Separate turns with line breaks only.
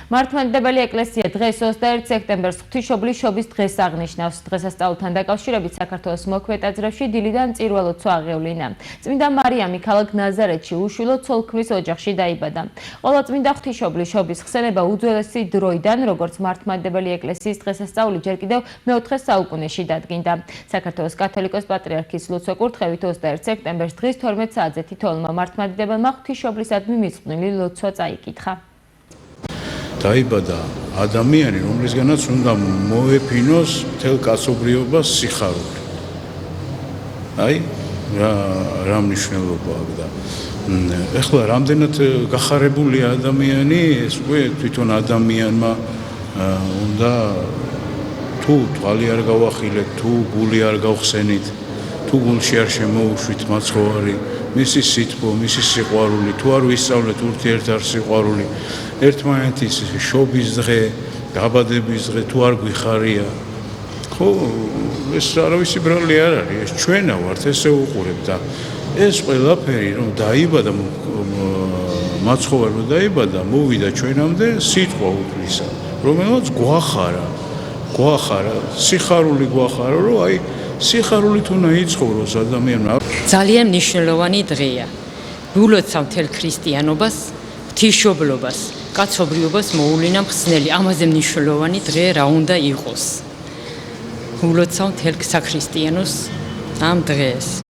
მართლმადიდებელი ეკლესია დღეს 21 სექტემბერს ღვთისმშობლის შობის დღეს აღნიშნავს. დღესასწაულთან დაკავშირებით საქართველოს მოქმედაძრებში დილიდან წირვა ლოცვა აღევლინა. წმინდა მარიამი ქალაქ ნაზარეთში უშვილო ცოლ-ქმრის ოჯახში დაიბადა. ყველა წმინდა ღვთისმშობლის შობის ხსენება უძველესი დროიდან, როგორც მართლმადიდებელი ეკლესიის დღესასწაული ჯერ კიდევ მე-4 საუკუნეში დადგინდა. საქართველოს კათოლიკოს-პატრიარქის ლოცვა-კურთხევით 21 სექტემბერს დღის 12 საათზე თითოეულმა მართლმადიდებელმა ღვთისმშობლისადმი მიძღვნილი ლოცვა წაიკითხა.
დაიბადა ადამიანი, რომლისგანაც უნდა მოეფინოს მთელ კაცობრიობას სიხარული. აი, რა მნიშვნელობა აქვს და ეხლა რამდენად გახარებული ადამიანი, ეს უკვე თვითონ ადამიანმა უნდა თუ თვალი არ გავახილეთ, თუ გული არ გავხსენით, თუ გულში არ შემოუშვით მაცხოვარი, მისი სითბო, მისი სიყვარული, თუ არ ვისწავლეთ ურთიერთარ სიყვარული, ერთმანეთის შობის დღე, დაბადების დღე, თუ არ გვიხარია, ხო, ეს არავისი ბრალი არ არის, ეს ჩვენა ვართ, ესე უყურებთ და ეს ყველაფერი, რომ დაიბადა მაცხოვარმა დაიბადა, მოვიდა ჩვენამდე სიტყვა უფლისა, რომელსაც გვახარა, სიხარული გვახარა, რომ აი სიხარულით უნდა იცხოვროს ადამიანმა.
ძალიან მნიშვნელოვანი დღეა. ვილოცავ მთელ ქრისტიანობას, ღვთისმშობლობას, კაცობრიობას მოუვლინა მხსნელი. ამაზე მნიშვნელოვანი დღე რა უნდა იყოს. ვილოცავ მთელ საქრისტიანოს ამ დღეს.